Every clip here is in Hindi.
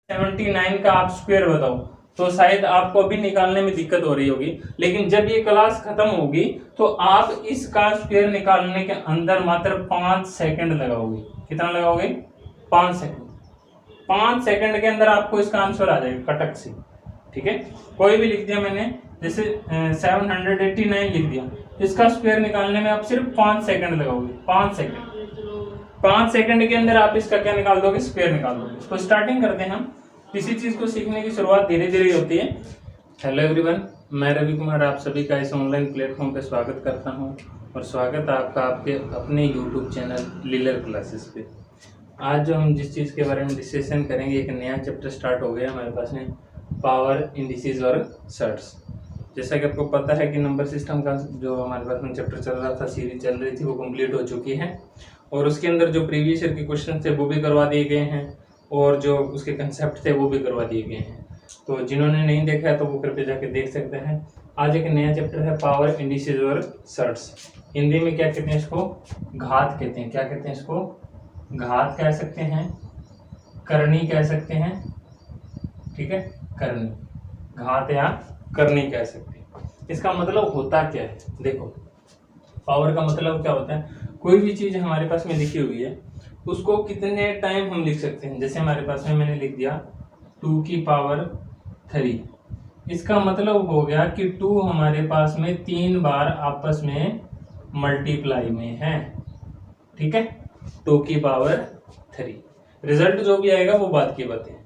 79 का आप स्क्वायर बताओ, तो शायद आपको अभी निकालने में दिक्कत हो रही होगी, लेकिन जब ये क्लास खत्म होगी तो आप इसका स्क्वायर निकालने के अंदर मात्र 5 सेकंड लगाओगे। कितना लगाओगे? 5 सेकंड। 5 सेकंड के अंदर आपको इसका आंसर आ जाएगा कटक से। ठीक है, कोई भी लिख दिया मैंने, जैसे 789 लिख दिया, इसका स्क्वायर निकालने में आप सिर्फ 5 सेकंड लगाओगे। 5 सेकंड। 5 सेकंड के अंदर आप इसका क्या निकाल दोगे? स्क्वायर निकाल दोगे। तो स्टार्टिंग करते हैं हम। किसी चीज को सीखने की शुरुआत धीरे धीरे होती है। हेलो एवरीवन, मैं रवि कुमार आप सभी का इस ऑनलाइन प्लेटफॉर्म पे स्वागत करता हूं और स्वागत आपका आपके अपने यूट्यूब चैनल लीलर क्लासेस पे। आज जो हम जिस चीज़ के बारे में डिस्कशन करेंगे, एक नया चैप्टर स्टार्ट हो गया हमारे पास में, पावर, इंडिसेस और सर्ट्स। जैसा कि आपको पता है कि नंबर सिस्टम का जो हमारे पास में चैप्टर चल रहा था, सीरीज चल रही थी, वो कंप्लीट हो चुकी है और उसके अंदर जो प्रीवियस ईयर के क्वेश्चन थे वो भी करवा दिए गए हैं और जो उसके कंसेप्ट थे वो भी करवा दिए गए हैं। तो जिन्होंने नहीं देखा है तो वो कृपया जाके देख सकते हैं। आज एक नया चैप्टर है पावर, इंडिसेस और सर्ट्स। हिंदी में क्या कहते हैं इसको? घात कहते हैं। क्या कहते हैं इसको? घात कह सकते हैं, करनी कह सकते हैं। ठीक है, करनी, घात या करनी कह सकते हैं। इसका मतलब होता क्या है? देखो, पावर का मतलब क्या होता है? कोई भी चीज हमारे पास में लिखी हुई है उसको कितने टाइम हम लिख सकते हैं। जैसे हमारे पास में मैंने लिख दिया 2 की पावर 3, इसका मतलब हो गया कि 2 हमारे पास में 3 बार आपस में मल्टीप्लाई में है। ठीक है, 2 की पावर 3। रिजल्ट जो भी आएगा वो बात की बात है।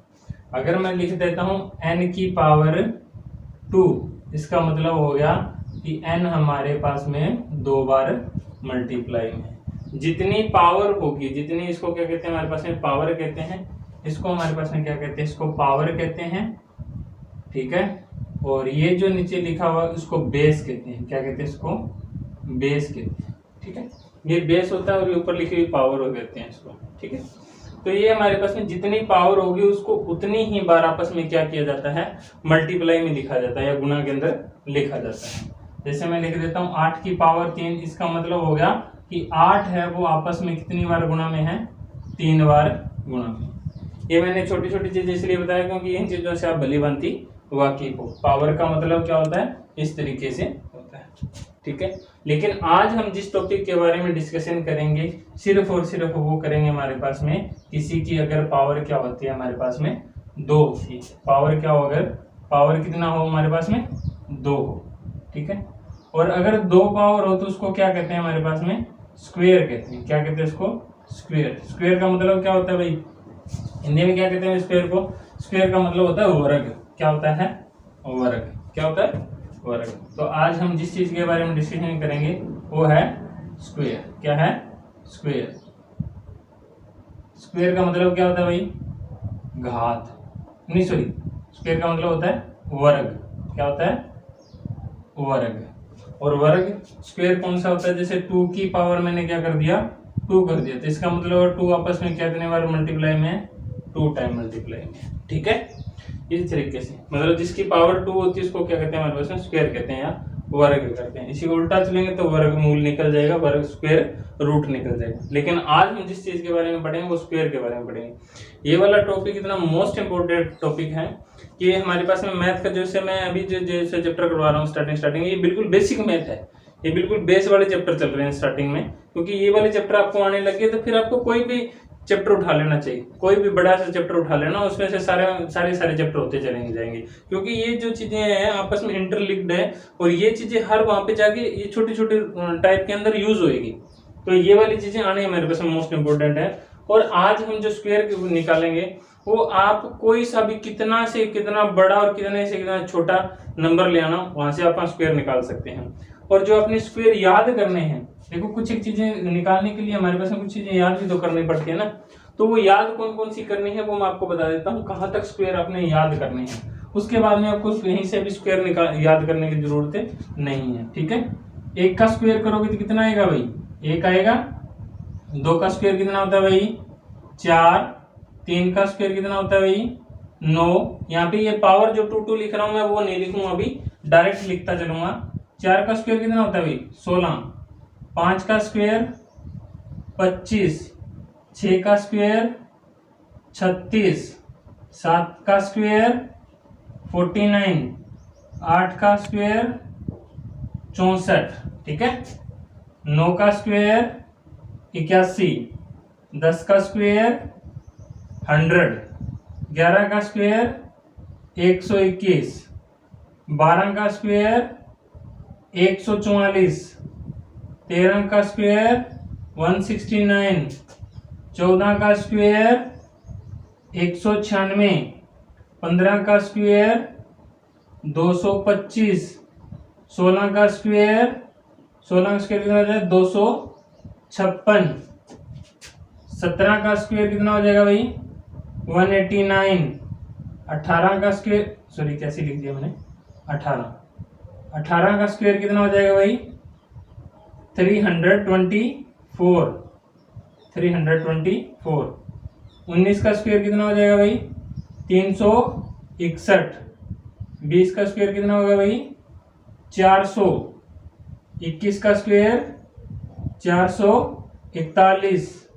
अगर मैं लिख देता हूं n की पावर 2, इसका मतलब हो गया कि n हमारे पास में 2 बार मल्टीप्लाई में। जितनी पावर होगी, जितनी, इसको क्या कहते हैं हमारे पास में? पावर कहते हैं। इसको हमारे पास में क्या कहते हैं? इसको पावर कहते हैं। ठीक है, और ये जो नीचे लिखा हुआ इसको बेस कहते हैं। क्या कहते हैं इसको? बेस कहते हैं। ठीक है, ये बेस होता है और ये ऊपर लिखी हुई पावर हो कहते हैं इसको। ठीक है, तो ये हमारे पास में जितनी पावर होगी उसको उतनी ही बार आपस में क्या किया जाता है? मल्टीप्लाई में लिखा जाता है या गुणा के अंदर लिखा जाता है। जैसे मैं लिख देता हूँ 8 की पावर 3, इसका मतलब हो गया कि 8 है वो आपस में कितनी बार गुणा में है? 3 बार गुणा में। ये मैंने छोटी छोटी चीजें इसलिए बताया क्योंकि इन चीजों से आप भली भांति वाकिफ हो। पावर का मतलब क्या होता है? इस तरीके से होता है। ठीक है, लेकिन आज हम जिस टॉपिक के बारे में डिस्कशन करेंगे सिर्फ और सिर्फ वो करेंगे हमारे पास में किसी की अगर पावर क्या होती है हमारे पास में 2 होती है। पावर क्या हो? अगर पावर कितना हो हमारे पास में? 2 हो। ठीक है, और अगर 2 पावर हो तो उसको क्या कहते हैं हमारे पास में? स्क्वायर कहते हैं। क्या कहते हैं इसको? स्क्वायर। स्क्वायर का मतलब क्या होता है भाई? हिंदी में क्या कहते हैं स्क्वायर को? स्क्वायर का मतलब होता है वर्ग। क्या होता है? वर्ग। क्या होता है? वर्ग। तो आज हम जिस चीज के बारे में डिस्कशन करेंगे वो है स्क्वायर। क्या है? स्क्वायर। स्क्वायर का मतलब क्या होता है भाई? घात नहीं, सॉरी, स्क्वायर का मतलब होता है वर्ग। क्या होता है? वर्ग। और वर्ग स्क्वायर कौन सा होता है? जैसे 2 की पावर मैंने क्या कर दिया? 2 कर दिया, तो इसका मतलब 2 आपस में कितने बार मल्टीप्लाई में? 2 टाइम मल्टीप्लाई में। ठीक है, इस तरीके से मतलब जिसकी पावर 2 होती है उसको क्या कहते हैं हमारे पास में? स्क्वायर कहते हैं या वर्ग करते हैं। इसी को उल्टा चलेंगे तो वर्ग मूल निकल जाएगा, वर्ग स्क्वायर रूट निकल जाएगा। लेकिन आज हम जिस चीज के बारे में पढ़ेंगे वो स्क्वायर के बारे में पढ़ेंगे। ये वाला टॉपिक इतना मोस्ट इंपोर्टेंट टॉपिक है कि हमारे पास में मैथ का, जैसे मैं अभी जैसे चैप्टर करवा रहा हूँ स्टार्टिंग, ये बिल्कुल बेसिक मैथ है। ये बिल्कुल बेस वाले चैप्टर चल रहे हैं स्टार्टिंग में, क्योंकि ये वाले चैप्टर आपको आने लगे तो फिर आपको कोई भी चैप्टर उठा लेना चाहिए। कोई भी बड़ा सा चैप्टर उठा लेना, उसमें से सारे चैप्टर होते चलेंगे जाएंगे, क्योंकि ये जो चीजें हैं आपस में इंटरलिंक्ड है और ये चीजें हर वहां पे जाके ये छोटी छोटी टाइप के अंदर यूज होएगी। तो ये वाली चीजें आने हमारे पास मोस्ट इंपोर्टेंट है। और आज हम जो स्क्वायर निकालेंगे वो आप कोई सा भी कितना से कितना बड़ा और कितने से कितना छोटा नंबर ले आना, वहां से आप स्क्वायर निकाल सकते हैं। और जो अपने स्क्वायर याद करने हैं, देखो कुछ एक चीजें निकालने के लिए हमारे पास में कुछ चीजें याद भी तो करनी पड़ती है ना, तो वो याद कौन कौन सी करनी है वो मैं आपको बता देता हूँ। कहाँ तक स्क्वायर आपने याद करने हैं, उसके बाद में आपको कहीं से भी स्क्वायर याद करने की जरूरत नहीं है। ठीक है, 1 का स्क्वायर करोगे तो कितना आएगा भाई? 1 आएगा। 2 का स्क्वायर कितना होता है भाई? 4। 3 का स्क्वायर कितना होता है भाई? 9। यहाँ पे ये पावर जो 2 लिख रहा हूं मैं वो नहीं लिखूंगा, अभी डायरेक्ट लिखता चलूंगा। 4 का स्क्वायर कितना होता है भाई? 16। 5 का स्क्वायर 25। 6 का स्क्वायर 36। 7 का स्क्वायर 49, 8 का स्क्वायर 64, ठीक है। 9 का स्क्वायर 81, 10 का स्क्वायर 100, 11 का स्क्वायर 121, 12 का स्क्वायर 144, 13 का स्क्वायर 169, 14 का स्क्वायर 196, 15 का स्क्वायर 225, 16 का स्क्वायर कितना हो जाएगा 256, 17 का स्क्वायर कितना हो जाएगा भाई 189, 18 का स्क्वायर सॉरी कैसे लिख दिया मैंने 18 का स्क्वायर कितना हो जाएगा भाई 324, 19 का स्क्वायर कितना हो जाएगा भाई 361, 20 का स्क्वायर कितना होगा भाई 400, 21 का स्क्वायर 441,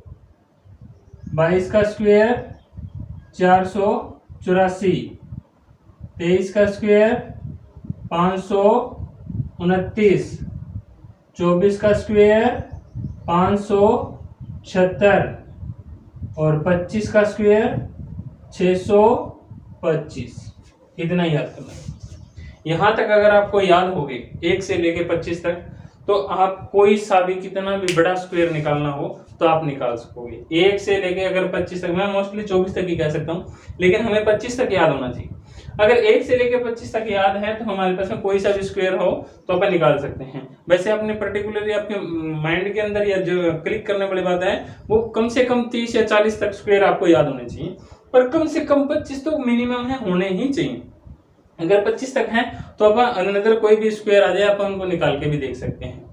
22 का स्क्वायर 484, 23 का स्क्वायर 529, 24 का स्क्वायर 576 और 25 का स्क्वायर 625। इतना याद करना है। यहां तक अगर आपको याद हो गए 1 से लेके 25 तक, तो आप कोई सा भी कितना भी बड़ा स्क्वायर निकालना हो तो आप निकाल सकोगे। 1 से लेके अगर 25 तक, मैं मोस्टली 24 तक ही कह सकता हूँ, लेकिन हमें 25 तक याद होना चाहिए। अगर 1 से लेके 25 तक याद है तो हमारे पास में कोई सा भी स्क्वायर हो तो अपन निकाल सकते हैं। वैसे अपने पर्टिकुलरली आपके माइंड के अंदर या जो क्लिक करने वाली बात है वो कम से कम 30 या 40 तक स्क्वायर आपको याद होने चाहिए, पर कम से कम 25 तो मिनिमम है, होने ही चाहिए। अगर 25 तक है तो अपन अनदर कोई भी स्क्वायर आ जाए अपन उनको निकाल के भी देख सकते हैं।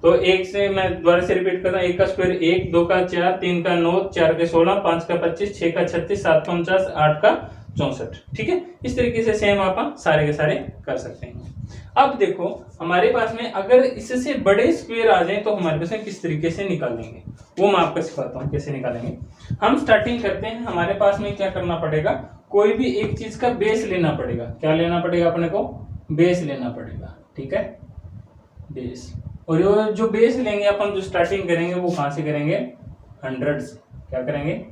तो 1 से मैं दोबारा से रिपीट करता हूँ, 1 का स्क्वायर 1, 2 का 4, 3 का 9, 4 का 16, 5 का 25, 6 का 36, 7 का 49, 8 का 64, ठीक है। इस तरीके से सेम आप सारे के सारे कर सकते हैं। अब देखो हमारे पास में अगर इससे बड़े स्क्वायर आ जाए तो हमारे पास में किस तरीके से निकालेंगे वो मैं आपको सिखाता हूँ कैसे निकालेंगे। हम स्टार्टिंग करते हैं, हमारे पास में क्या करना पड़ेगा, कोई भी एक चीज का बेस लेना पड़ेगा। क्या लेना पड़ेगा अपने को, बेस लेना पड़ेगा, ठीक है, बेस। और जो बेस लेंगे अपन, जो स्टार्टिंग करेंगे वो कहां से करेंगे, 100 से। क्या करेंगे,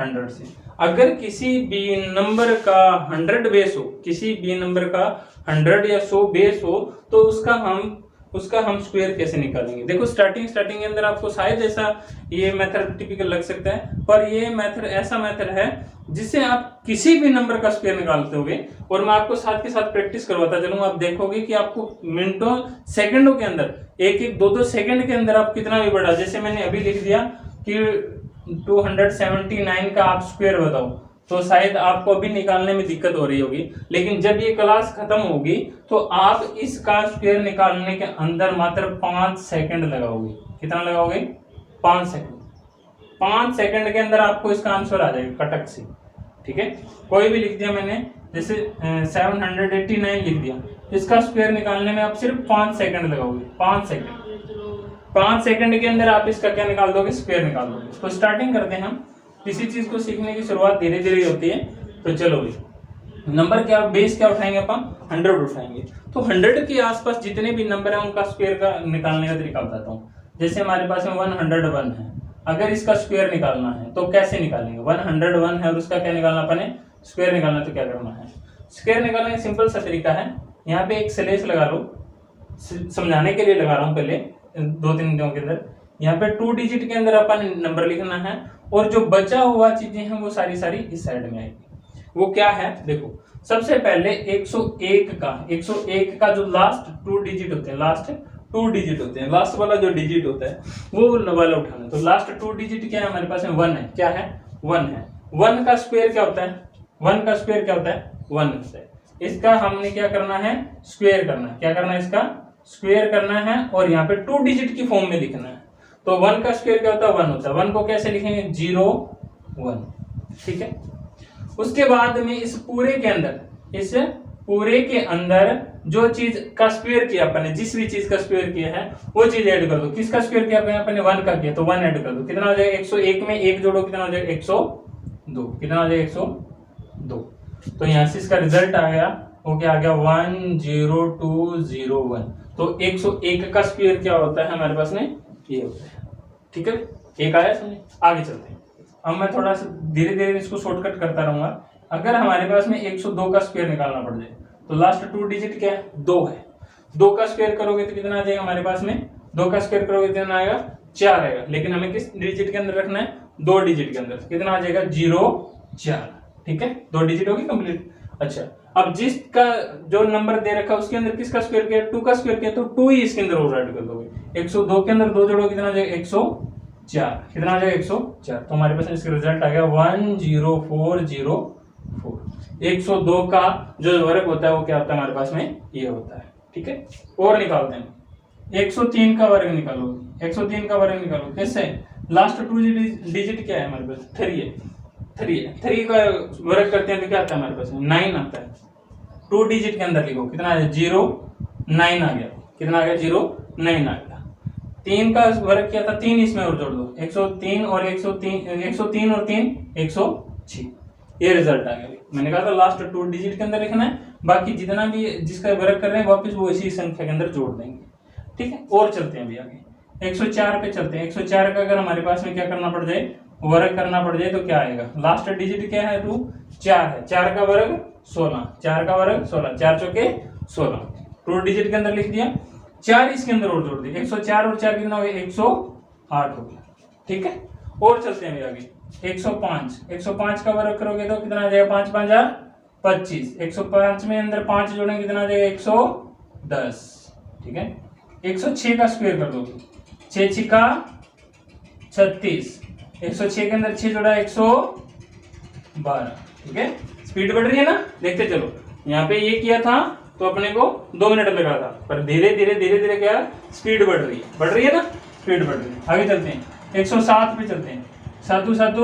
100 से। अगर किसी भी नंबर का 100 बेस हो, किसी भी नंबर का 100 या 100 बेस हो, तो उसका हम स्क्वायर कैसे निकालेंगे। देखो स्टार्टिंग के अंदर आपको शायद ऐसा ये मेथड टिपिकल लग सकता है, पर ये मेथड ऐसा मेथड है जिससे आप किसी भी नंबर का स्क्वायर निकालते होगे। और मैं आपको साथ के साथ प्रैक्टिस करवाता चलूंगा, आप देखोगे कि आपको मिनटों सेकंडों के अंदर, 1-1, 2-2 सेकंड के अंदर आप कितना भी बड़ा, जैसे मैंने अभी लिख दिया कि 279 का आप स्क्वायर बताओ, तो शायद आपको अभी निकालने में दिक्कत हो रही होगी, लेकिन जब ये क्लास खत्म होगी तो आप इसका स्क्वायर निकालने के अंदर मात्र 5 सेकंड लगाओगे। कितना लगाओगे, 5 सेकंड। 5 सेकंड के अंदर आपको इसका आंसर आ जाएगा कटक से, ठीक है। कोई भी लिख दिया मैंने, जैसे 789 लिख दिया, इसका स्क्वायर निकालने में आप सिर्फ 5 सेकंड लगाओगे। 5 सेकंड के अंदर आप इसका क्या निकाल दोगे, स्क्वायर निकाल दोगे। तो स्टार्टिंग करते हैं हम। किसी चीज को सीखने की शुरुआत धीरे धीरे होती है। तो चलो भाई नंबर क्या, बेस क्या उठाएंगे अपन, 100 उठाएंगे। तो 100 के आसपास जितने भी नंबर है उनका स्क्वायर का निकालने का तरीका बताता हूँ। जैसे हमारे पास में 101 है, अगर इसका स्क्वायर निकालना है तो कैसे निकालेंगे। 101 है और उसका क्या निकालना अपन है, स्क्वायर निकालना। तो क्या करना है, स्क्वायर निकालने का सिंपल सा तरीका है, यहाँ पे एक स्लैश लगा लो, समझाने के लिए लगा रहा हूँ पहले 2-3 मिनटों के अंदर। यहाँ पे 2 डिजिट के अंदर अपन नंबर लिखना है और जो बचा हुआ चीजें हैं वो सारी इस साइड में आएगी। वो क्या है, देखो सबसे पहले 101 का जो लास्ट 2 डिजिट होते हैं, लास्ट वाला जो डिजिट होता है वो वाला उठाना है। तो लास्ट 2 डिजिट क्या है हमारे पास में, 1 है। क्या है, 1 है। 1 का स्क्वायर क्या होता है, 1 का स्क्वायर क्या होता है, 1 होता है। इसका हमने क्या करना है, स्क्वायर करना है। क्या करना है, इसका स्क्वायर करना है और यहाँ पे 2 डिजिट की फॉर्म में लिखना है। तो 1 का स्क्वायर क्या होता है, 1 होता है। 1 को कैसे लिखेंगे, 0 1, ठीक है। उसके बाद में इस पूरे के अंदर जो चीज का स्क्वायर किया अपन ने, जिस भी चीज का स्क्वायर किया है वो चीज ऐड कर दो। किसका स्क्वायर किया अपन ने, 1 का किया, तो 1 ऐड कर दो। कितना हो जाएगा, 101 में 1 जोड़ो, कितना हो जाएगा, 102। कितना हो जाएगा, 102। तो यहाँ से इसका रिजल्ट आ गया, वो क्या आ गया 10201। तो 101 का स्क्वायर क्या होता है हमारे पास में, ये होता है। ठीक है, एक आया समझे। आगे चलते हैं। अब मैं थोड़ा सा धीरे धीरे इसको शॉर्टकट करता रहूंगा। अगर हमारे पास में 102 का स्क्वायर निकालना पड़ जाए तो लास्ट 2 डिजिट क्या है, 2 है। 2 का स्क्वायर करोगे तो कितना आ जाएगा हमारे पास में, 2 का स्क्वायर करोगे तो कितना आएगा, 4 आएगा। लेकिन हमें किस डिजिट के अंदर रखना है, 2 डिजिट के अंदर। कितना आ जाएगा, 0 4। ठीक है, 2 डिजिट होगी कंप्लीट। अच्छा, अब जिसका जो नंबर दे रखा है उसके अंदर किसका स्क्वायर किया, 2 का स्क्वायर किया, तो 2 ही इसके अंदर और ऐड कर दोगे। 102 के अंदर 2 जोड़ो, कितना आ जाएगा, 104। कितना आ जाएगा, 104। तो हमारे पास इसका रिजल्ट आ गया 10404। 102 का जो वर्ग होता है वो क्या होता है हमारे पास में, ये होता है। ठीक है, और निकालते हैं। 103 का वर्ग निकालो। 103 का वर्ग निकालो कैसे, लास्ट 2 डिजिट क्या है हमारे पास, 3 है। 3 का वर्ग करते हैं तो क्या आता है हमारे पास, 9 आता है। 2 डिजिट के अंदर लिखो, कितना है, 0 9 आ गया। कितना आ गया, 0 9 आ गया। 3 का वर्ग किया था, 3 इसमें और जोड़ दो, 103 और 103 और 3 106। ये रिजल्ट आ गया। मैंने कहा था लास्ट 2 डिजिट के अंदर लिखना है, बाकी जितना भी जिसका वर्ग कर रहे हैं वापस वो इसी संख्या के अंदर जोड़ देंगे। ठीक है, और चलते हैं अभी आगे। 104 पे चलते हैं। 104 का अगर हमारे पास में क्या करना पड़ जाए, वर्ग करना पड़ जाए तो क्या आएगा, लास्ट डिजिट क्या है, 4 है। 4 का वर्ग 16, 4 का वर्ग 16, 4 चौके 16। 2 डिजिट के अंदर लिख दिया, 4 इसके अंदर और जोड़ दिया, 104 और 4 कितना हो गया, 108 हो गया। ठीक है, और चलते हैं आगे। 105 का वर्ग करोगे तो कितना आ जाएगा, 5 5 25। 105 में अंदर 5 जोड़ेंगे, कितना आ जाएगा, 110। ठीक है, 106 का स्क्वायर कर दो, 6 6 का 36। 106 के अंदर 6 जोड़ा, 112। ठीक है, स्पीड बढ़ रही है ना, देखते चलो। यहाँ पे ये किया था तो अपने को 2 मिनट लगा था, पर धीरे धीरे क्या स्पीड बढ़ रही है ना, स्पीड बढ़ रही है। आगे चलते हैं, 107 पे चलते हैं। 7 7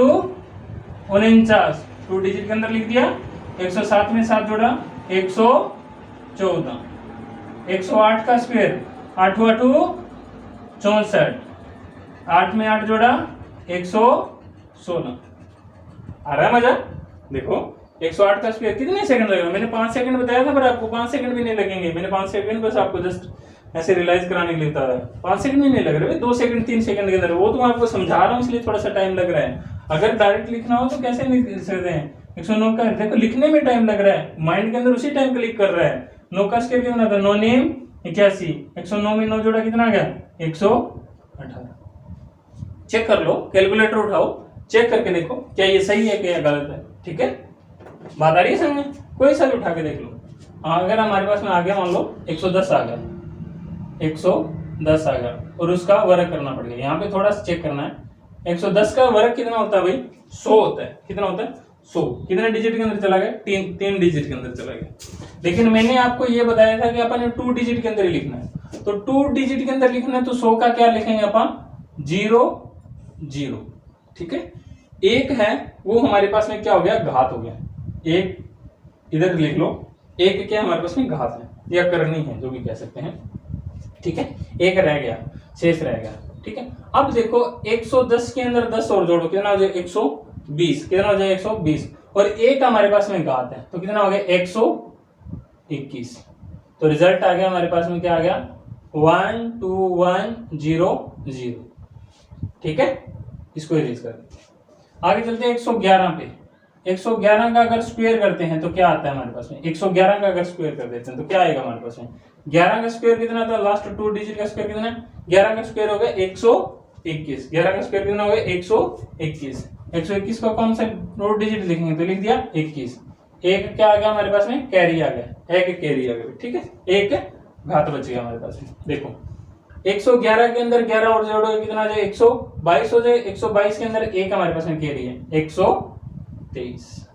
49, 2 डिजिट के अंदर लिख दिया। 107 में 7 जोड़ा, 114। 108 का स्क्वायर, 8 8 64। 8 में 8 जोड़ा, 116। आ रहा है मजा, देखो 108 का स्क्वायर कितने सेकंड लगेगा, मैंने 5 सेकंड बताया था, पर आपको 5 सेकंड भी नहीं लगेंगे। मैंने 5 सेकंड बस आपको जस्ट ऐसे रियलाइज कराने के लिए बताया, 5 सेकंड भी नहीं लग रहे, 2 सेकंड 3 सेकंड के अंदर। वो तो मैं आपको समझा रहा हूँ इसलिए थोड़ा सा टाइम लग रहा है। अगर डायरेक्ट लिखना हो तो कैसे लिख सकते हैं, 109 का देखो लिखने में टाइम लग रहा है, माइंड के अंदर उसी टाइम क्लिक कर रहा है। 9 का स्क्वायर कितना था, 9 नेम 81। 109 में 9 जोड़ा, कितना आ गया, 118। चेक कर लो, कैलकुलेटर उठाओ, चेक करके देखो क्या ये सही है क्या गलत है। ठीक है, बात आ रही है समझ, कोई सा भी उठा के देख लो। अगर हमारे पास में आ गया, मान लो 110 आ गया, 110 आ गया और उसका वर्ग करना पड़ गया। यहाँ पे थोड़ा सा चेक करना है, 110 का वर्ग कितना होता है भाई, 100 होता है। कितना होता है, 100। कितने डिजिट के अंदर चला गया, 3 डिजिट के अंदर चला गया। लेकिन मैंने आपको ये बताया था कि अपन 2 डिजिट के अंदर ही लिखना है, तो 2 डिजिट के अंदर लिखना है तो 100 का क्या लिखेंगे अपन, 0 0। ठीक है, एक है वो हमारे पास में क्या हो गया, घात हो गया। एक इधर लिख लो, एक क्या हमारे पास में घात है या करनी है, जो भी कह सकते हैं। ठीक है, एक रह गया, शेष रह गया। ठीक है, अब देखो 110 के अंदर 10 और जोड़ो, कितना हो जाए, 120। कितना हो जाए, 120। और एक हमारे पास में घात है तो कितना हो गया, 121। तो रिजल्ट आ गया हमारे पास में, क्या आ गया, 12100। ठीक है, इसको इरेज कर देते हैं। आगे चलते हैं 111 पे। 111 का अगर स्क्वायर करते हैं तो क्या आता है हमारे पास में, 111 का अगर स्क्वायर कर देते हैं तो क्या आएगा हमारे पास में, 11 का स्क्वायर कितना था, लास्ट 2 डिजिट का स्क्वायर कितना है, 11 का स्क्वायर हो गया 121। 11 का स्क्वायर कितना हो गया, 121। 121 का कौन सा 2 डिजिट लिखेंगे, तो लिख दिया 21। एक क्या आ गया हमारे पास में, कैरी आ गया, एक कैरी आ गया। ठीक है, एक घात बच गया हमारे पास में। देखो 111 के अंदर 11 और जोड़ो, कितना आ जाए, 122 हो जाए। 122 के अंदर एक हमारे पास में कैरी है, 123।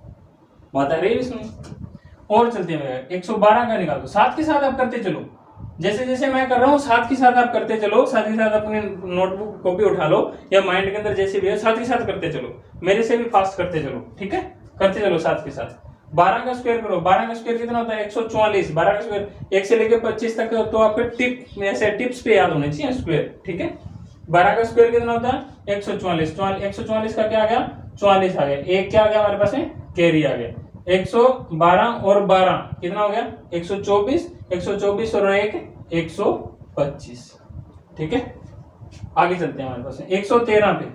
बात आ रही है इसमें। और चलते हैं, 112 का निकाल दो, साथ के साथ आप करते चलो, जैसे जैसे मैं कर रहा हूँ साथ के साथ आप करते चलो। साथ ही साथ अपने नोटबुक कॉपी उठा लो या माइंड के अंदर जैसे भी है, साथ ही साथ करते चलो, मेरे से भी फास्ट करते चलो। ठीक है, करते चलो साथ के साथ। 12 का स्क्वायर करो, 12 का स्क्वायर कितना होता है, 144। 12 का स्क्वायर 1 से लेकर 25 तक, तो आपके टिप ऐसे टिप्स पे याद होने चाहिए स्क्वायर। ठीक है, 12 का स्क्वायर कितना होता है, 144। 144 का क्या आ गया, 44 आ गया। एक क्या आ गया हमारे पास में, कैरी आ गया। 112 और 12 कितना हो गया 124, 124 और 1 125। ठीक है, आगे चलते हैं हमारे पास 113 पे।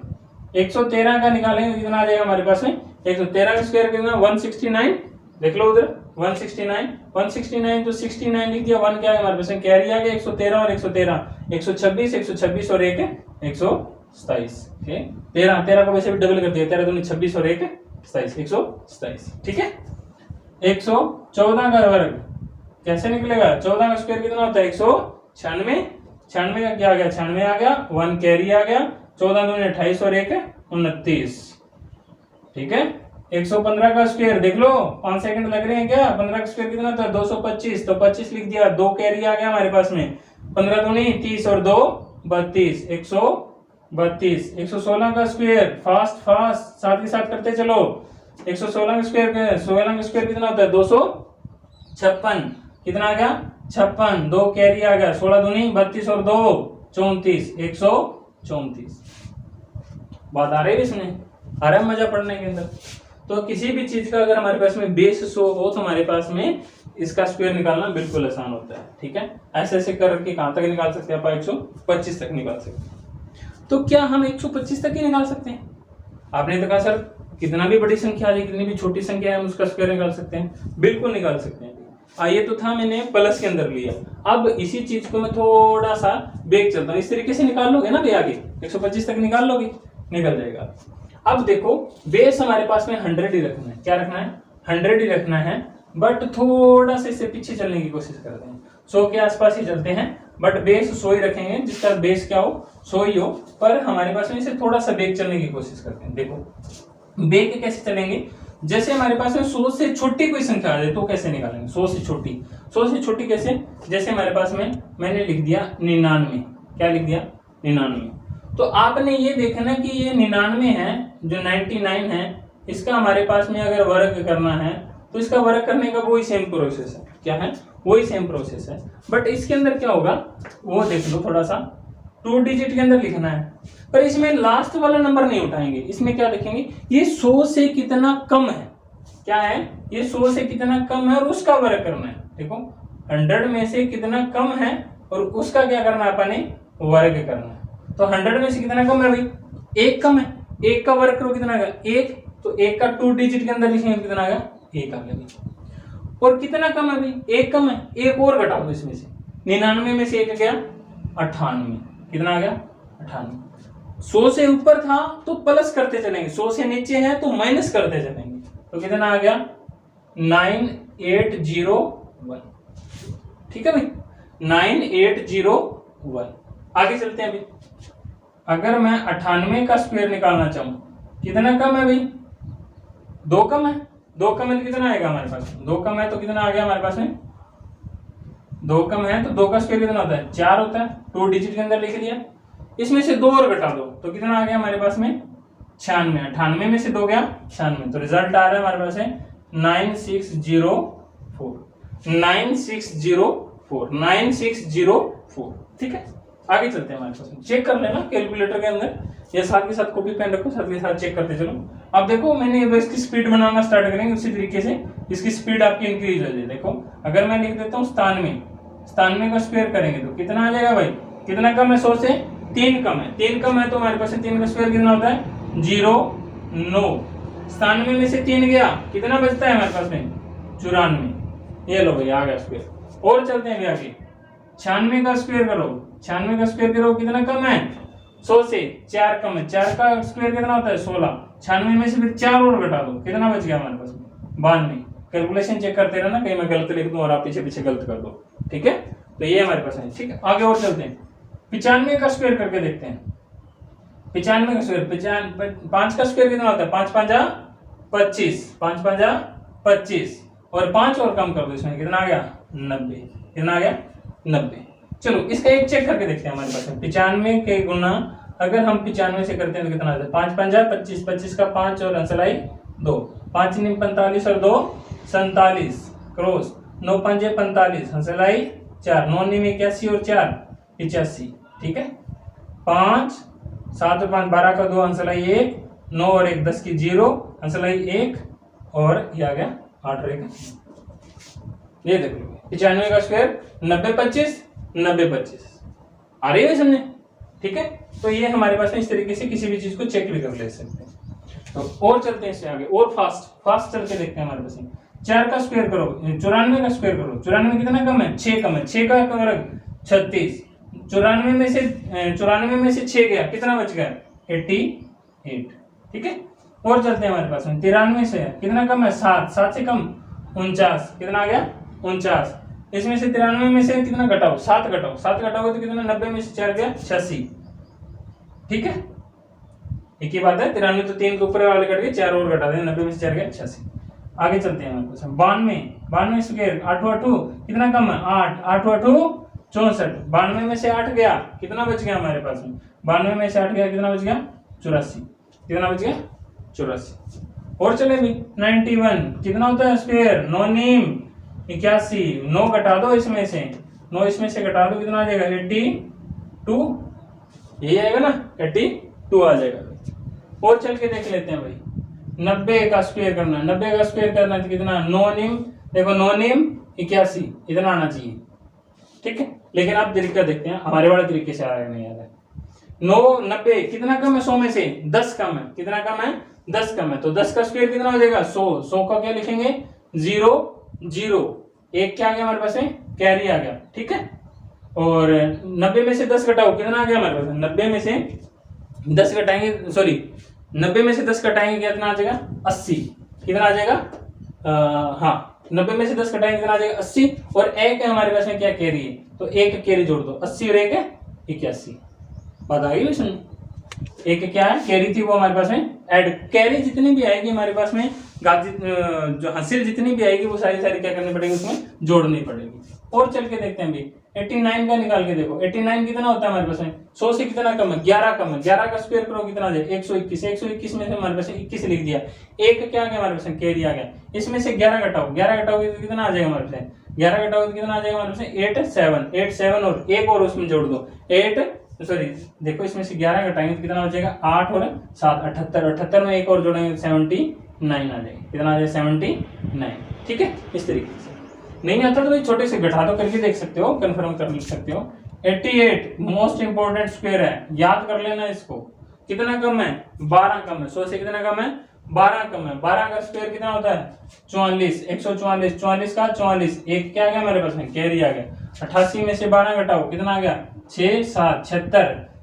113 का निकालेंगे कितना आ जाएगा हमारे पास में 113 का स्क्वायर कितना 169। देख लो उधर 169 तो 69 लिख दिया, 1 क्या है हमारे पास में कैरी आ गया 113 और 113 126, 126 और 1 127। ठीक, 13 को वैसे भी डबल कर दिया, 13 दूनी 26 और 1 27 127। ठीक है, 114 का वर्ग कैसे निकलेगा, 14 का स्क्वायर कितना होता है 196, 96 का क्या आ गया 96 आ गया, 1 कैरी आ गया, 14 दूनी 28 और 1 29। ठीक है, 115 का स्क्वायर देख लो 5 सेकंड लग रहे हैं क्या, 15 का स्क्वायर कितना होता है 225, तो 25 लिख दिया, 2 कैरी आ गया हमारे पास में, 15 दूनी 30 और 2 32 132। 116 का स्क्वायर फास्ट साथ ही साथ करते चलो, 116 का स्क्वायर 16 का स्क्वायर कितना होता है 256, कितना आ गया 56, 2 कैरी आ गया, 16 दूनी 32 और 2 34 134। बात आ रही है इसमें, आ रहा है मजा पढ़ने के अंदर। तो किसी भी चीज का अगर हमारे पास में बेस 100 हो तो हमारे पास में इसका स्क्वायर निकालना बिल्कुल आसान होता है। ठीक है, ऐसे ऐसे करके कहां तक निकाल सकते हैं, आप 125 तक निकाल सकते हैं। तो क्या हम 125 तक ही निकाल सकते हैं? आपने तो कहा सर कितना भी बड़ी संख्या आ जाए, कितनी भी छोटी संख्या है हम उसका स्क्वायर निकाल सकते हैं, बिल्कुल निकाल सकते हैं। ये तो था मैंने प्लस के अंदर लिया, अब इसी चीज को मैं थोड़ा सा बैक चलता हूँ, इस तरीके से निकाल लोगे ना भी आगे 125 तक निकाल लोगे, निकल जाएगा। अब देखो बेस हमारे पास में 100 ही रखना है, क्या रखना है 100 ही रखना है, बट थोड़ा सा इससे पीछे चलने की कोशिश करते हैं, 100 के आसपास ही चलते हैं, बट बेस 100 ही रखेंगे, जिसका बेस क्या हो 100 ही हो, पर हमारे पास में इसे थोड़ा सा बैक चलने की कोशिश करते हैं। देखो बैक कैसे चलेंगे, जैसे हमारे पास में 100 से छोटी कोई संख्या आ जाए तो कैसे निकालेंगे, 100 से छोटी कैसे, जैसे हमारे पास में मैंने लिख दिया 99, क्या लिख दिया 99, तो आपने ये देखना कि ये 99 है जो 99 है, इसका हमारे पास में अगर वर्ग करना है तो इसका वर्ग करने का वही सेम प्रोसेस है, क्या है वही सेम प्रोसेस है, बट इसके अंदर क्या होगा वो देख लो, थोड़ा सा 2 डिजिट के अंदर लिखना है, पर इसमें लास्ट वाला नंबर नहीं उठाएंगे, इसमें क्या लिखेंगे ये 100 से कितना कम है, क्या है ये 100 से कितना कम है और उसका वर्ग करना है। देखो 100 में से कितना कम है और उसका क्या करना है अपने वर्ग करना है, तो 100 में से कितना कम है भाई 1 कम है, 1 का वर्ग करो कितना आएगा 1, तो 1 का 2 डिजिट के अंदर लिखेंगे कितना आएगा 1 आ गया, और कितना कम है भाई 1 कम है, 1 और घटा दो इसमें से, 99 में से 1 गया 98, कितना आ गया 98। 100 से ऊपर था तो प्लस करते चलेंगे, 100 से नीचे है तो माइनस करते चलेंगे, तो कितना आ गया 9801। ठीक है भाई 9801। आगे चलते हैं अभी, अगर मैं 98 का स्क्वायर निकालना चाहूं कितना कम है भाई 2 कम है, 2 कम है तो कितना आएगा हमारे पास, 2 कम है तो कितना आ गया हमारे पास में 2 कम है तो 2 का स्क्वायर कितना होता है 4 होता है, 2 डिजिट के अंदर लिख लिया, इसमें से 2 और घटा दो तो कितना आ गया हमारे पास में 96, 98 में से 2 गया 96, तो रिजल्ट आ रहा है हमारे पास है 9604। ठीक है, आगे चलते हैं, हमारे पास चेक कर लेना कैलकुलेटर के अंदर या साथ के साथ कॉपी पेन रखो, साथ के साथ चेक करते चलो। अब देखो मैंने इसकी स्पीड बनाना स्टार्ट करेंगे, उसी तरीके से इसकी स्पीड आपकी इंक्रीज हो जाए। देखो अगर मैं लिख देता हूँ 97 का स्क्वायर करेंगे तो कितना आ जाएगा भाई, कितना कम है 100 से 3 कम है, 3 कम है तो हमारे पास 3 का स्क्वायर कितना होता है 0 9, 97 में से 3 गया कितना बचता है हमारे पास में 94, ये लो भाई आ गया स्क्वायर। और चलते हैं आगे, 96 का स्क्वायर करो, 96 का स्क्वायर करो कितना कम है 100 से 4 कम है, 4 का स्क्वायर कितना होता है 16, 96 में से फिर 4 और घटा दो कितना बच गया हमारे पास 92। कैलकुलेशन चेक करते रहना, कहीं मैं गलत लिख दूं और आप पीछे पीछे गलत कर दो। ठीक है, तो ये हमारे पास है। ठीक है, आगे और चलते हैं, 95 का स्क्वायर करके देखते हैं। 95 का स्क्वायर 5 का स्क्वायर कितना होता है 5 5 25, 5 5 25 और 5 और कम कर दो, इसमें कितना आ गया 90, कितना आ गया 90। चलो इसका एक चेक करके देखते हैं, हमारे पास 95 के गुना अगर हम 95 से करते हैं तो कितना आता है 5 5 25, 25 का 5 और अंसलाई 2, 5 9 45 और 2 47 क्रॉस 9 5 45 हंसलाई 4, 9 9 81 और 4 85। ठीक है, 5 7 और 5 12 का 2 हंसलाई 1, 9 और 1 10 की 0 हंसलाई 1 और ये आ गया 8 रहेगा। ये देख लो 95 का स्क्वायर 90 25 90 25 आ रही है समझे, ठीक है। तो ये हमारे पास में इस तरीके से किसी भी चीज को चेक भी कर ले सकते हैं। तो और चलते हैं इससे आगे और फास्ट चल के देखते हैं हमारे पास 4 का स्क्वायर करो 94 का स्क्वायर करो। 94 कितना कम है 6 कम है, 6 का वर्ग 36। 94 में से 6 गया कितना बच गया 88, ठीक है। और चलते हैं हमारे पास में 93 से कितना कम है 7 से कम 49 कितना आ गया 49। इसमें से 93 में से कितना घटाओ 7 घटाओगे तो कितना 90 में से 4 गया 86, ठीक है। एक ही बात है 93 तो 3 के ऊपर वाले कट गए 4 और घटा दें 90 में से 4 गया 86। आगे चलते हैं हमारे पास 92 स्क्वायर 8 कितना कम है 8 64। 92 में से 8 गया कितना बच गया हमारे पास में 92 में से 8 गया कितना बच गया 84, कितना बच गया 84। और चले भी 91 कितना होता है स्क्वायर 9 नीम 81। 9 घटा दो इसमें से 9 इसमें से घटा दो कितना आ जाएगा 82, यही आएगा ना 82 आ जाएगा। और चल के देख लेते हैं भाई 90 का स्क्वायर करना है 90 का स्क्वायर करना है तो कितना 9 नीम देखो 9 नीम 81 इतना आना चाहिए, ठीक है। लेकिन आप तरीका देखते हैं हमारे वाले तरीके से आ रहा है नहीं आ रहा है। 90 कितना कम है 100 में से 10 कम है, कितना कम है 10 कम है। तो 10 का स्क्वायर कितना हो जाएगा 100 का क्या लिखेंगे 0 0 एक क्या आ गया हमारे पास में कैरी आ गया, ठीक है। और 90 में से 10 घटाओ कितना आ गया हमारे पास 90 में से 10 घटाएंगे सॉरी 90 में से 10 घटाएंगे कितना आ जाएगा 80, कितना आ जाएगा हाँ 90 में से 10 घटाएंगे कितना आ जाएगा 80। और एक है हमारे पास में क्या कैरी है तो एक कैरी जोड़ दो 80 और एक है 81, बात आ गई सुन। एक क्या है कैरी थी वो हमारे पास में ऐड कैरी जितनी भी आएगी हमारे पास में जो हासिल जितनी भी आएगी वो सारी क्या करनी पड़ेगी उसमें जोड़नी पड़ेगी। और चल के देखते हैं अभी 89 का निकाल के देखो 89 कितना होता है हमारे पास में 100 से कितना कम है 11 कम है। 11 का स्क्वायर करो कितना आ जाएगा 121 में से हमारे पास 21 लिख दिया। एक क्या आ गया हमारे पास कैरी आ गया, इसमें से 11 घटाओगे तो कितना आ जाएगा हमारे पास 11 घटाओगे तो कितना आ जाएगा हमारे पास 87 और एक और उसमें जोड़ दो 8 सॉरी देखो इसमें से 11 घटाएंगे तो कितना हो जाएगा 8 और 7 78 में एक और जोड़ेंगे 79 आ जाएगा, कितना आ जाएगा 79, ठीक है। इस तरीके से नहीं आता तो भाई छोटे से घटा दो करके देख सकते हो कंफर्म कर सकते हो। 88 मोस्ट इंपोर्टेंट स्क्वायर है याद कर लेना इसको। कितना कम है 12 कम है 100 से कितना कम है 12 कम है। 12 का स्क्वायर कितना होता है 44 144 44 का 44 एक क्या आ गया हमारे पास में कैरी आ गया। 88 में से 12 घटाओ कितना आ गया 6 7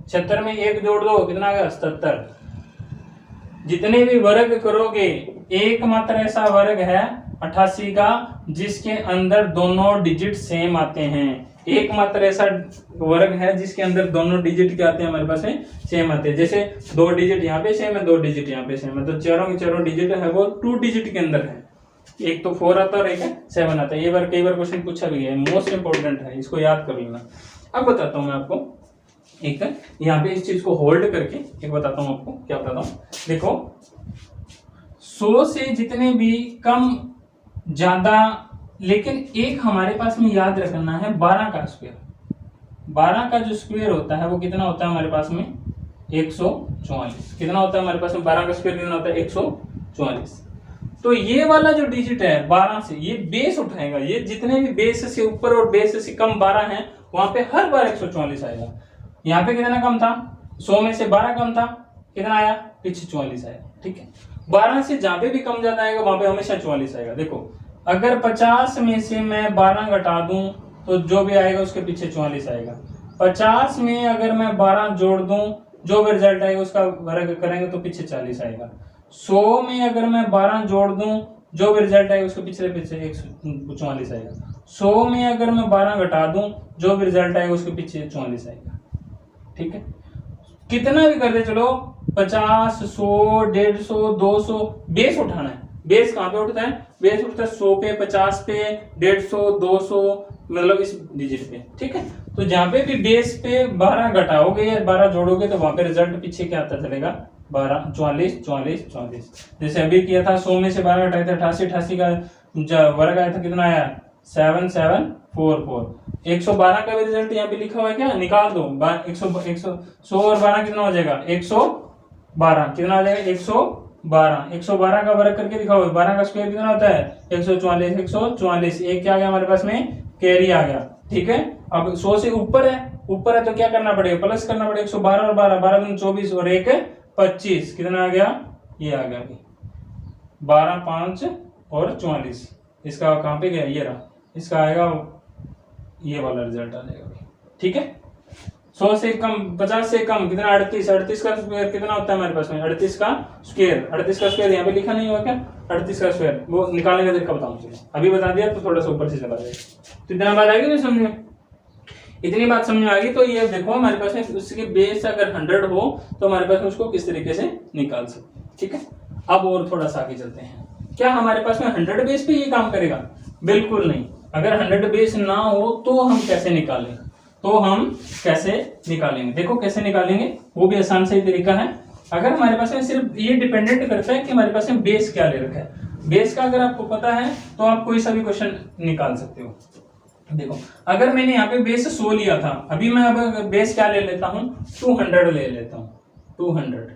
76 में एक जोड़ दो कितना आ गया 77। जितने भी वर्ग करोगे एकमात्र ऐसा वर्ग है 88 का जिसके अंदर दोनों डिजिट सेम आते हैं। एकमात्र ऐसा वर्ग है जिसके अंदर दोनों डिजिट क्या आते हैं हमारे पास में सेम आते हैं। जैसे 2 डिजिट यहाँ पे सेम है 2 डिजिट यहाँ पे सेम है तो चारों के चारों डिजिट है वो 2 डिजिट के अंदर है। एक तो 4 आता है और एक 7 आता है। ये बार कई बार क्वेश्चन पूछा भी है, मोस्ट इंपोर्टेंट है, इसको याद कर लेना। अब बताता हूँ मैं आपको एक यहाँ पे इस चीज को होल्ड करके एक बताता हूँ आपको क्या बताता हूँ। देखो 100 से जितने भी कम ज्यादा लेकिन एक हमारे पास में याद रखना है 12 का स्क्वायर। 12 का जो स्क्वायर होता है वो कितना होता है हमारे पास में 144। कितना होता है हमारे पास में 12 का स्क्वायर कितना होता है 144। तो ये वाला जो डिजिट है 12 से ये बेस उठाएगा, ये जितने भी बेस से ऊपर और बेस से कम 12 हैं वहां पे हर बार 144 आएगा। यहाँ पे कितना कम था 100 में से 12 कम था कितना आया पीछे 44 आया, ठीक है। 12 से जहां पे भी कम ज्यादा आएगा वहां पे हमेशा 44 आएगा। देखो अगर 50 में से मैं 12 घटा दूं तो जो भी आएगा उसके पीछे 44 आएगा। 50 में अगर मैं 12 जोड़ दूं जो भी रिजल्ट आएगा उसका वर्ग करेंगे तो पीछे 40 आएगा। 100 में अगर मैं 12 जोड़ दूं जो भी रिजल्ट आएगा उसके पीछे 144 आएगा। 100 में अगर मैं 12 घटा दूं जो भी रिजल्ट आएगा उसके पीछे 44 आएगा, ठीक है। कितना भी कर दे चलो 50 100 150 200 बेस उठाना है। बेस कहां पे उठता है बेस उठता है 100 पे 50 पे 150 200 मतलब इस डिजिट पे, ठीक है। तो जहां पे भी बेस पे 12 घटाओगे या 12 जोड़ोगे तो वहां पे रिजल्ट पीछे क्या आता चलेगा 12 44 44 44। जैसे अभी किया था 100 में से 12 घटाए थे 88 का वर्ग आया था कितना आया 7744। 112 का भी रिजल्ट यहाँ पे लिखा हुआ है क्या निकाल दो 100 और 12 कितना हो जाएगा 112 कितना हो जाएगा 12, 112 का वर्ग करके दिखाओ। 12 का स्क्वायर कितना होता है? 144, 144। एक क्या आ गया हमारे पास में? कैरी आ गया। ठीक है, अब 100 से ऊपर है तो क्या करना पड़ेगा? प्लस करना पड़ेगा। 112 और 12, 12 दूनी 24 और 1 25। कितना आ गया? ये आ गया 12, 5 और 44। इसका कहाँ पे गया? ये रहा। इसका आएगा ये वाला रिजल्ट आ जाएगा। ठीक है, 100 से कम, 50 से कम कितना? 38। 38 का स्क्वायर कितना होता है हमारे पास में? 38 का स्क्वायर। 38 का स्क्वायर यहाँ पे लिखा नहीं हुआ क्या? 38 का स्क्वायर वो निकालने का तरीका बताऊं चलिए। अभी बता दिया तो थोड़ा सा ऊपर से चला जाएगा। तो इतना बात आएगी नहीं समझ में? इतनी बात समझ में आ गई तो ये देखो हमारे पास में उसकी बेस अगर 100 हो तो हमारे पास में उसको किस तरीके से निकाल सकते हैं। ठीक है, अब और थोड़ा सा आगे चलते हैं। क्या हमारे पास में 100 बेस पे ये काम करेगा? बिल्कुल नहीं। अगर 100 बेस ना हो तो हम कैसे निकालें? देखो कैसे निकालेंगे, वो भी आसान से ही तरीका है। अगर हमारे पास में सिर्फ ये डिपेंडेंट करता है कि हमारे पास में बेस क्या ले रखा है। बेस का अगर आपको पता है तो आप कोई सा भी क्वेश्चन निकाल सकते हो। देखो अगर मैंने यहाँ पे बेस 100 लिया था, अभी मैं अब बेस क्या ले लेता हूँ? 200 ले लेता हूँ। 200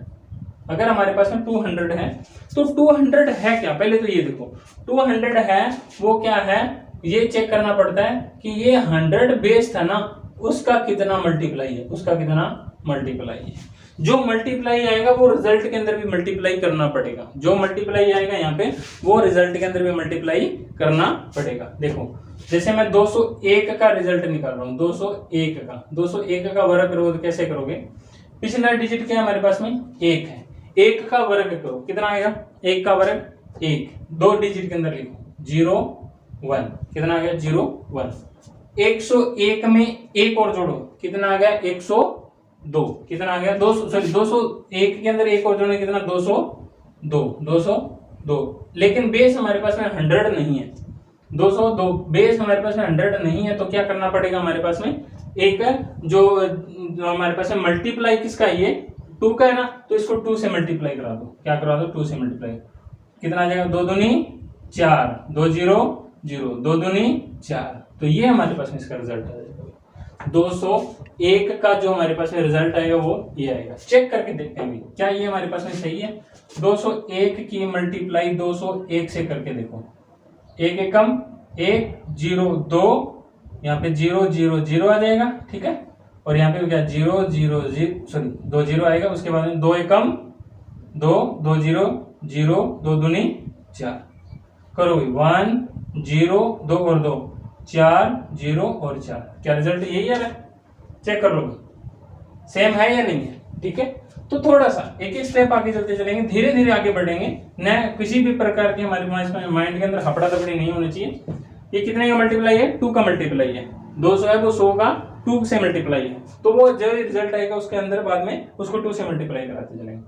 अगर हमारे पास में 200 है तो 200 है क्या? पहले तो ये देखो 200 है वो क्या है, ये चेक करना पड़ता है कि ये 100 बेस था ना, उसका कितना मल्टीप्लाई है, जो मल्टीप्लाई आएगा वो रिजल्ट के अंदर भी मल्टीप्लाई करना पड़ेगा। जो मल्टीप्लाई आएगा यहाँ पे वो रिजल्ट के अंदर भी मल्टीप्लाई करना पड़ेगा। देखो जैसे मैं 201 का रिजल्ट निकाल रहा हूँ, 201 का वर्ग करोगे तो कैसे करोगे? पिछला डिजिट क्या है हमारे पास में? 1 है। 1 का वर्ग करो, कितना आएगा? 1 का वर्ग 1, 2 डिजिट के अंदर लिखो 0 1, कितना आ गया? 0 1। 101 में एक और जोड़ो, कितना आ गया? 102, कितना आ गया? 201 के अंदर एक और जोड़ने कितना? 202। लेकिन बेस हमारे पास में 100 नहीं है। 202 बेस हमारे पास में 100 नहीं है तो क्या करना पड़ेगा हमारे पास में? एक जो हमारे पास में मल्टीप्लाई किसका? ये 2 का है ना, तो इसको 2 से मल्टीप्लाई करा दो। क्या करा दो? 2 से मल्टीप्लाई। कितना आ जाएगा? 2 दूनी 4, 2 0 0, 2 दूनी 4। तो ये हमारे पास में इसका रिजल्ट आ जाएगा। 201 का जो हमारे पास में रिजल्ट आएगा वो ये आएगा। चेक करके देखते हैं क्या ये हमारे पास में सही है। 201 की मल्टीप्लाई 201 से करके देखो। 1 एकम 1 0 2, यहाँ पे 0 0 0 आ जाएगा। ठीक है, और यहाँ पे क्या? 0 0 0 सॉरी 2 0 आएगा। उसके बाद में 2 एकम 2, 2 0 0, 2 दूनी 4 करो 1 0 2 और 2 4 0 और 4। क्या रिजल्ट यही है? चेक कर लो सेम है या नहीं है। ठीक है, तो थोड़ा सा एक एक स्टेप आगे चलते चलेंगे, धीरे धीरे आगे बढ़ेंगे। न किसी भी प्रकार की हमारे माइंड के अंदर हपड़ा दपड़ी नहीं होनी चाहिए। ये कितने का मल्टीप्लाई है? 2 का मल्टीप्लाई है। 200 है वो 100 का 2 से मल्टीप्लाई है, तो वो जो रिजल्ट आएगा उसके अंदर बाद में उसको 2 से मल्टीप्लाई कराते चलेंगे।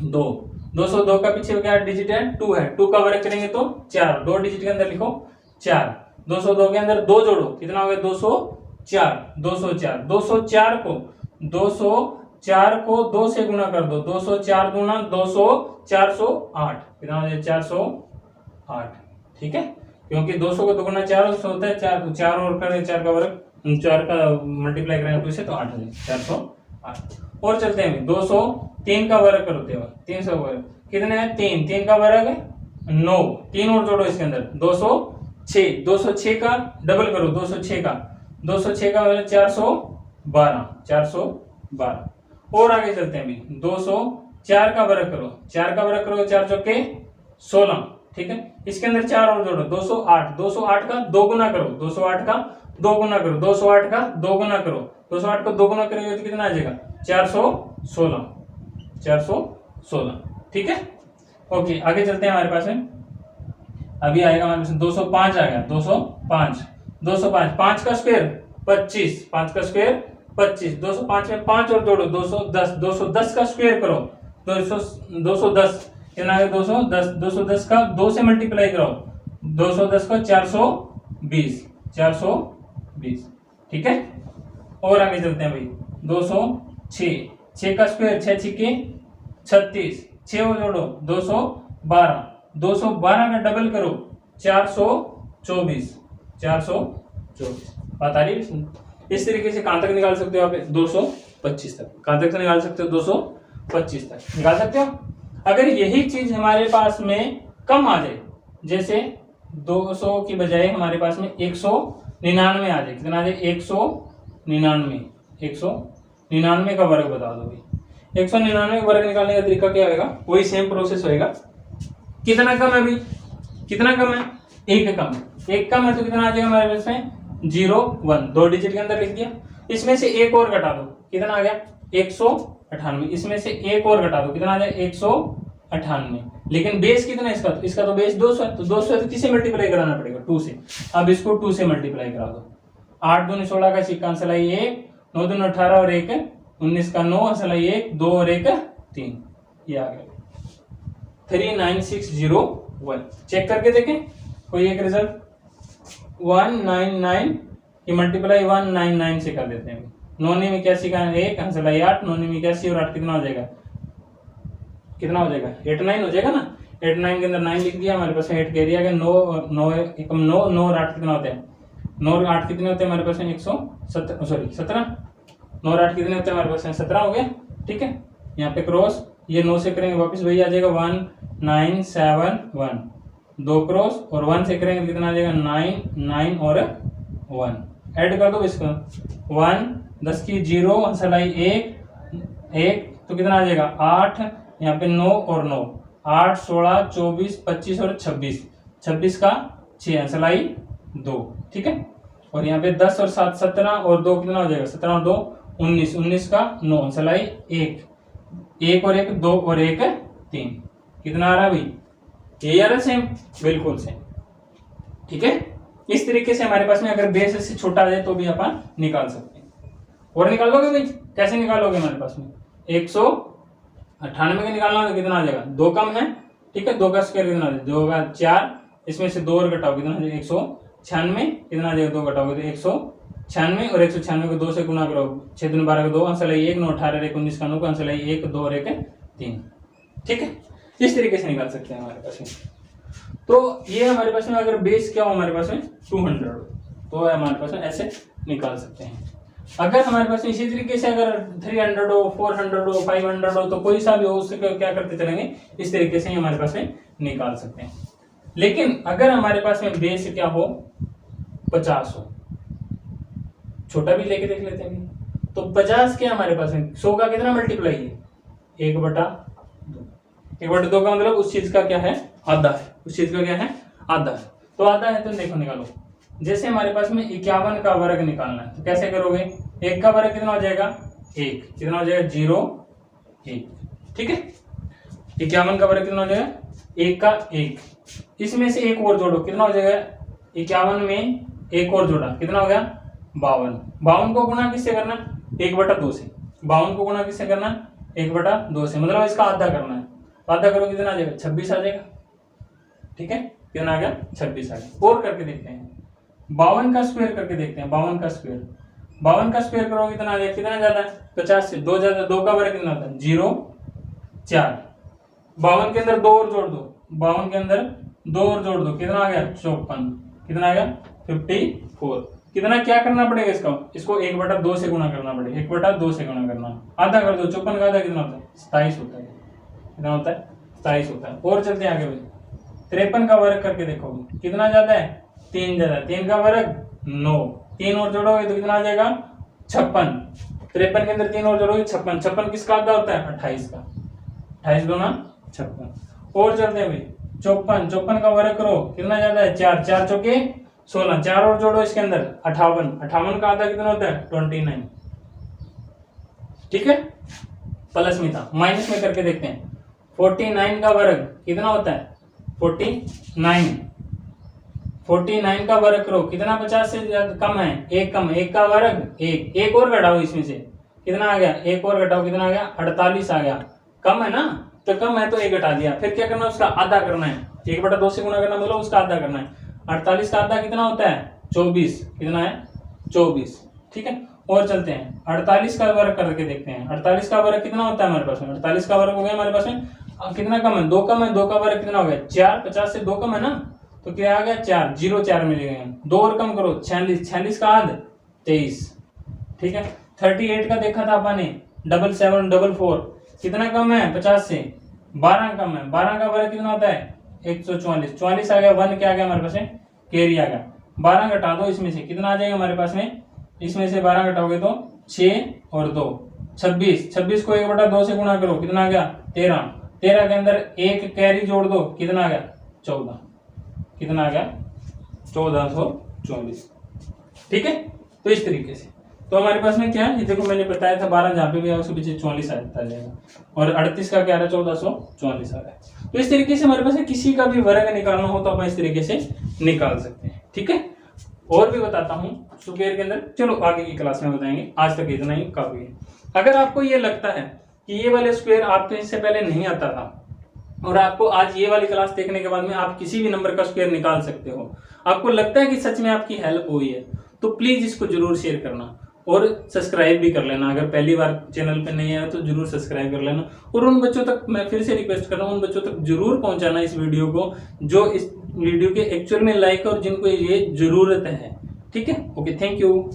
202 का पीछे क्या डिजिट है? 2 है। 2 का वर्ग करेंगे तो 4, 2 डिजिट के अंदर लिखो 4। 202 के अंदर 2 जोड़ो, कितना हो गया? 204। 204 को 2 से गुना कर दो। 204 गुना 200 408, कितना हो जाए? 408। ठीक है, क्योंकि 200 को 2 गुना 400 होता है, 4 और करें 4 का वर्ग, 4 का मल्टीप्लाई करेंगे 2 से तो 8 हो जाए 408। और चलते हैं 203 का वर्ग करते हो। 300 वर्ग कितने है? 3 का वर्ग 9, 3 और जोड़ो इसके अंदर 206। 206 का डबल करो, 206 का वर्ग 412। और आगे चलते हैं अभी 204 का वर्ग करो। 4 का वर्ग करो 4 चौके 16। ठीक है, इसके अंदर 4 और जोड़ो 208। 208 का 2 गुना करो, 208 का 2 गुना करो, 208 का 2 गुना करो। 208 को 2 गुना करेंगे तो कितना आ जाएगा? 416। ठीक है, ओके आगे चलते हैं। हमारे पास में अभी आएगा हमारे पास 205 आ गया। 205 5 का स्क्वायर 25, 5 का स्क्वायर 25। 205 में 5 और जोड़ो 210। 210 का स्क्वायर करो 210, कितना है? 210। 210 का 2 से मल्टीप्लाई कराओ, 210 का 420। ठीक है, और आगे चलते हैं भाई 206। 6 का स्क्वायर 6 छक्के 36, 6 और जोड़ो 212। 212 का डबल करो 424। बात आ रही है? इस तरीके से कहां तक निकाल सकते हो आप? 225 तक। कहां तक से निकाल सकते हो? 25 तक निकाल सकते हो। अगर यही चीज हमारे पास में कम आ जाए, जैसे 200 की बजाय हमारे पास में 199 आ जाए, कितना आ जाए 199, 199 का वर्ग बता दो भाई। 199 का वर्ग निकालने का तरीका क्या होगा, वही सेम प्रोसेस होएगा। कितना कम है भाई, कितना कम है, एक कम है, एक कम है तो कितना आ जाएगा हमारे पास में 0 1, 2 डिजिट के अंदर लिख दिया। इसमें से एक और घटा दो, कितना आ गया 198, इसमें से एक और घटा दो, कितना आ जाए 198। लेकिन बेस कितना है इसका तो बेस 200 है, तो 200 है तो किसे मल्टीप्लाई कराना पड़ेगा 2 से। अब इसको 2 से मल्टीप्लाई करा दो। 8 दूनी 16 का सिक्का सलाई 1, 9 दूनी 18 और 1 19 का 9 सलाई 1 2 और 1 3, ये आ गया 39601। चेक करके देखें कोई एक रिजल्ट। 199 की मल्टीप्लाई 199 से कर देते हैं। 9 में 81 का 1 हंसलाई 8, 9 में 81 और 8 कितना हो जाएगा, कितना हो जाएगा 89 हो जाएगा ना। 89 के अंदर 9 लिख दिया, हमारे पास 8 कह दिया गया। 9 9 एकम 9 9 और 8 कितना होते हैं, 9 और 8 कितने होते हैं हमारे पास में 117, सॉरी 17, 9 और 8 कितने होते हैं हमारे पास में 17 हो गया। ठीक है, यहाँ पे क्रॉस, ये 9 से करेंगे वापस वही आ जाएगा 1971, 2 क्रॉस और 1 से करेंगे कितना आ जाएगा 9 9 और 1 ऐड कर दो इसको। 1 10 की 0 हंसलाई 1 तो कितना आ जाएगा 8, यहाँ पे 9 और 9, 8 16 24 25 और 26, 26 का 6 हंसलाई 2। ठीक है, और यहाँ पे 10 और 7 17 और 2 कितना हो जाएगा 17 और 2 19, 19 का 9 हंसलाई 1, 1 और 1 2 और 1 3, कितना आ रहा है भाई, ये आ रहा सेम, बिल्कुल सेम। ठीक है, इस तरीके से हमारे पास में अगर बेस से छोटा आ जाए तो भी अपन निकाल सकते हैं। और निकालोगे भाई, कैसे निकालोगे, हमारे पास में 198 का निकालना है तो कितना आ जाएगा, 2 कम है। ठीक है, 2 का स्क्वायर कितना आ जाएगा 2 का 4, इसमें से 2 और घटाओ कितना आ जाएगा 196, कितना आ जाएगा 2 घटाओगे तो 196 और 196 को 2 से गुना करो, 6 दूनी 12 का 2 हंसलाई 1, 9 18 1 19 का 9 का हंसलाई 1 2 और 1 3। ठीक है, इस तरीके से निकाल सकते हैं हमारे पास में। तो ये हमारे पास में अगर बेस क्या हो हमारे पास में 200 तो हमारे पास में ऐसे निकाल सकते हैं। अगर हमारे पास इसी तरीके से अगर 300 हो 400 हो 500 हो तो कोई सा भी हो उससे क्या करते चलेंगे, इस तरीके से ही हमारे पास में निकाल सकते हैं। लेकिन अगर हमारे पास में बेस क्या हो 50 हो, छोटा भी लेके देख लेते हैं, तो 50 क्या हमारे पास में 100 का कितना मल्टीप्लाई है 1/2, 1/2 का मतलब उस चीज का क्या है आधा है, उस चीज का क्या है आधा है। तो आधा है तो देखो निकालो, जैसे हमारे पास में 51 का वर्ग निकालना है तो कैसे करोगे, 1 का वर्ग कितना हो जाएगा 1, कितना हो जाएगा 0 1। ठीक है, 51 का वर्ग कितना हो जाएगा 1 का 1, इसमें से एक और जोड़ो कितना हो जाएगा 51 में एक और जोड़ा कितना हो गया 52। 52 को गुणा किससे करना 1/2 से, 52 को गुणा किससे करना 1/2 से, मतलब इसका आधा करना है। आधा करो कितना आ जाएगा 26 आ जाएगा। ठीक है, कितना आ गया 26 आ गया। और करके देखते हैं 52 का स्क्वायर करके देखते हैं। 52 का स्क्वायर करोगे कितना आ जाएगा, कितना ज्यादा है 50 से 2 ज्यादा, 2 का वर्ग कितना होता है 0 4। 52 के अंदर 2 और जोड़ दो, 52 के अंदर 2 और जोड़ दो कितना आ गया 54, कितना आ गया 54। कितना क्या करना पड़ेगा इसको 1/2 से गुणा करना पड़ेगा, 1/2 से गुणा करना, आधा कर दो। 54 का आधा कितना होता है 27 होता है, कितना होता है 27 होता है। और चलते हैं आगे भाई, 53 का वर्ग करके देखो कितना ज्यादा है 3 ज्यादा है, 3 का वर्ग 9, 3 और जोड़ोगे तो कितना आ जाएगा 56। 53 के अंदर 3 और जोड़ोगे 56, 56 किसका आधा होता है 28 का, 28 गुना 56। और चलते हैं भाई 54 का वर्ग करो कितना ज्यादा है 4, 4 चौके 16, 4 और जोड़ो इसके अंदर 58, 58 का आधा कितना होता है 29। ठीक है, प्लस में था माइनस में करके देखते हैं। 49 का वर्ग कितना होता है 49, 49 का वर्ग करो कितना 50 से कम है 1 कम, 1 का वर्ग 1, 1 और घटाओ इसमें से कितना आ गया 1 और घटाओ कितना आ गया 48 आ गया। कम है ना, तो कम है तो 1 घटा दिया, फिर क्या करना है उसका आधा करना है, 1/2 से गुणा करना मतलब उसका आधा करना है। 48 का आधा कितना होता है 24, कितना है 24। ठीक है, और चलते हैं 48 का वर्ग करके देखते हैं। 48 का वर्ग कितना होता है हमारे पास में, 48 का वर्ग हो गया हमारे पास में कितना कम है 2 कम है, 2 का वर्ग कितना हो गया 4, 50 से 2 कम है ना तो क्या आ गया 4, 0 4 मिल गए। 2 और कम करो 46, 46 का आध 23। ठीक है, 38 का देखा था अपन ने 77 44, कितना कम है 50 से, 12 कम है, 12 का वर्ग कितना होता है 144, 44 आ गया, 1 क्या आ गया हमारे पास में कैरी आ गया, 12 घटा दो इसमें से कितना आ जाएगा हमारे पास में, इसमें से 12 घटाओगे तो 6 और 2 26, 26 को 1/2 से गुणा करो कितना आ गया 13, 13 के अंदर एक कैरी जोड़ दो कितना आ गया 14, कितना आ गया 1424। ठीक है, तो इस तरीके से तो हमारे पास में क्या है, ये देखो मैंने बताया था 12 जहाँ पे भी है उसके पीछे 44 आ जाएगा, और 38 का क्या आ रहा है 1444 आ रहा है। तो इस तरीके से हमारे पास किसी का भी वर्ग निकालना हो तो अपन इस तरीके से निकाल सकते हैं। ठीक है, और भी बताता हूँ स्क्वायर के अंदर, चलो आगे की क्लास में बताएंगे, आज तक इतना ही काफी है। अगर आपको ये लगता है कि ये वाले स्क्वायर आपको इससे पहले नहीं आता था और आपको आज ये वाली क्लास देखने के बाद में आप किसी भी नंबर का स्क्वायर निकाल सकते हो, आपको लगता है कि सच में आपकी हेल्प हुई है, तो प्लीज इसको जरूर शेयर करना और सब्सक्राइब भी कर लेना। अगर पहली बार चैनल पे नहीं आया तो जरूर सब्सक्राइब कर लेना, और उन बच्चों तक मैं फिर से रिक्वेस्ट कर रहा हूँ, उन बच्चों तक जरूर पहुंचाना इस वीडियो को जो इस वीडियो के एक्चुअल में लाइक और जिनको ये जरूरत है। ठीक है, ओके, थैंक यू।